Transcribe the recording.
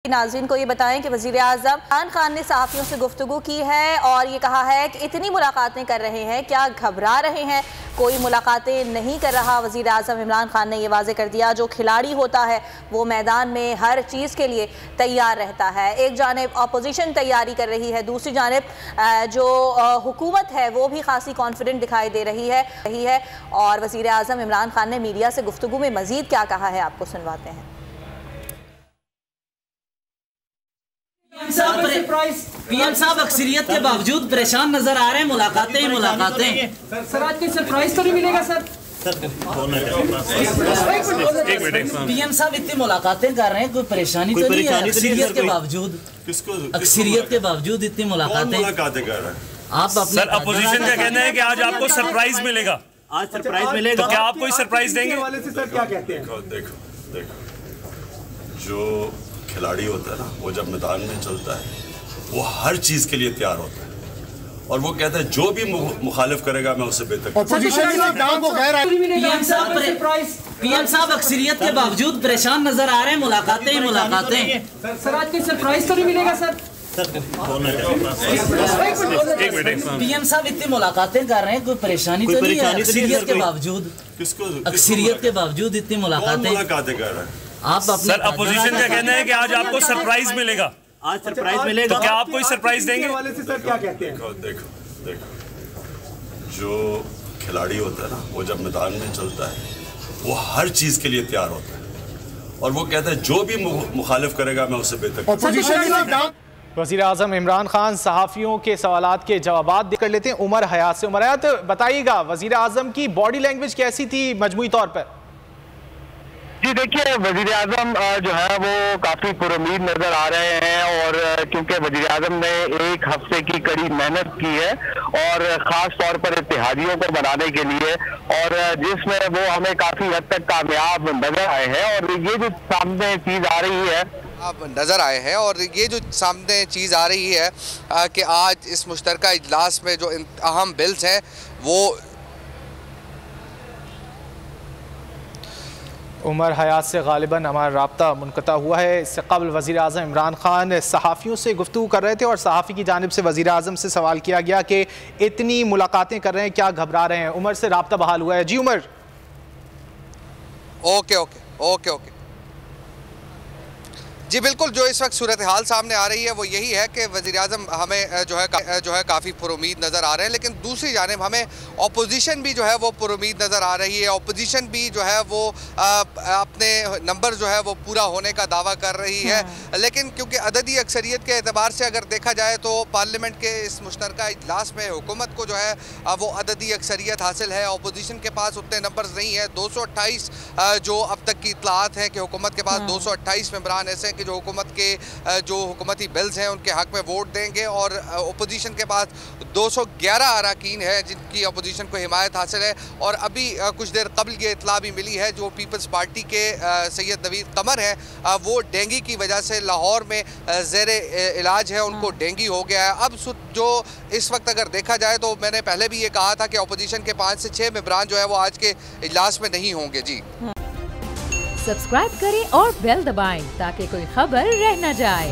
नाज़रीन को ये बताएं कि वज़ीर आज़म इमरान खान ने सहाफ़ियों से गुफ्तगू की है और ये कहा है कि इतनी मुलाकातें कर रहे हैं, क्या घबरा रहे हैं? कोई मुलाकातें नहीं कर रहा। वज़ीर आज़म इमरान खान ने ये वाज़े कर दिया, जो खिलाड़ी होता है वो मैदान में हर चीज़ के लिए तैयार रहता है। एक जानिब अपोजिशन तैयारी कर रही है, दूसरी जानिब जो हुकूमत है वो भी खासी कॉन्फिडेंट दिखाई दे रही है। और वज़ीर आज़म इमरान खान ने मीडिया से गुफ्तगू में मज़ीद क्या कहा है, आपको सुनवाते हैं। पीएम साहब अक्सरियत के बावजूद परेशान नजर आ रहे हैं। मुलाकातें सर आज कोई सरप्राइज तो नहीं मिलेगा सर? पीएम साहब इतनी मुलाकातें कर रहे हैं, कोई परेशानी तो नहीं है? अक्सरियत के बावजूद, अक्सरियत के बावजूद इतनी मुलाकातें कर रहे हैं आप। सर अपोजिशन का कहना है कि आज आपको सरप्राइज मिलेगा। आज सरप्राइज मिलेगा, तो क्या आप कोई सरप्राइज देंगे? सर क्या कहते हैं? देखो जो खिलाड़ी होता है ना, वो जब मैदान में चलता है वो हर चीज के लिए तैयार होता है और वो कहता है जो भी मुखालिफ करेगा मैं उससे बेहतर। पीएम साहब अक्सरियत के बावजूद परेशान नजर आ रहे हैं। मुलाकातें सर आज कोई सरप्राइज तो नहीं मिलेगा सर? पीएम साहब इतनी मुलाकातें कर रहे हैं, कोई परेशानी तो नहीं है? अक्सरियत के बावजूद, अक्सरियत के बावजूद इतनी मुलाकातें कर रहे हैं आप। सर अपोजिशन का कहना है कि आज आपको सरप्राइज मिलेगा। आज सरप्राइज मिलेगा, तो क्या आप कोई सरप्राइज देंगे? सर क्या कहते हैं? देखो जो खिलाड़ी होता है ना, वो जब मैदान में चलता है वो हर चीज के लिए तैयार होता है और वो कहता है जो भी मुखालिफ करेगा मैं उससे बेहतर। वज़ीर आज़म इमरान खान सहाफ़ियों के सवालात के जवाब कर लेते हैं उमर हयात से। उमर हयात, बताइएगा वज़ीर आज़म की बॉडी लैंग्वेज कैसी थी मजमूई तौर पर? जी देखिए, वजीर आजम जो है वो काफी पुरुमीद नजर आ रहे हैं और क्योंकि वजीर आजम ने एक हफ्ते की कड़ी मेहनत की है और खास तौर पर इत्तेहादियों को बनाने के लिए, और जिसमें वो हमें काफी हद तक कामयाब नजर आए हैं। और ये जो सामने चीज आ रही है और ये जो सामने चीज़ आ रही है कि आज इस मुश्तरका इजलास में जो अहम बिल्स हैं वो उमर हयात से गालिबन हमारा राब्ता मुनक़ता हुआ है। इससे कबल वज़ीर आज़म इमरान खान सहाफ़ियों से गुफ्तगू कर रहे थे और सहाफ़ी की जानिब से वज़ीर आज़म से सवाल किया गया कि इतनी मुलाकातें कर रहे हैं, क्या घबरा रहे हैं? उमर से राब्ता बहाल हुआ है। जी उमर। ओके जी बिल्कुल, जो इस वक्त सूरत हाल सामने आ रही है वो यही है कि वज़ीर आज़म हमें जो है काफ़ी पुरुमीद नज़र आ रहे हैं, लेकिन दूसरी जानिब हमें अपोजिशन भी जो है वो पुरुमीद नज़र आ रही है। अपोजिशन भी जो है वो अपने नंबर जो है वो पूरा होने का दावा कर रही है, लेकिन क्योंकि अददी अक्सरियत के एतबार से अगर देखा जाए तो पार्लियामेंट के इस मुश्तरका इजलास में हुकूमत को जो है वो अददी अक्सरियत हासिल है। अपोजिशन के पास उतने नंबर्स नहीं है। 228 जो अब तक की इतलात हैं कि हुकूमत के पास 228 मेंबरान ऐसे हैं कि जो हुकूमत के जो हुकूमती बिल्स हैं उनके हक में वोट देंगे, और अपोजिशन के पास 211 अराकीन है जिनकी अपोजिशन को हिमायत हासिल है। और अभी कुछ देर कबल ये इतला भी मिली है, जो पीपल्स पार्टी के सैयद नवीद कमर हैं वो डेंगू की वजह से लाहौर में ज़ेर इलाज है, उनको डेंगू हो गया है। अब जो इस वक्त अगर देखा जाए तो मैंने पहले भी ये कहा था कि अपोजिशन के 5 से 6 मेंबरान जो है वो आज के इजलास में नहीं होंगे। जी सब्सक्राइब करें और बेल दबाएं ताकि कोई खबर रह न जाए।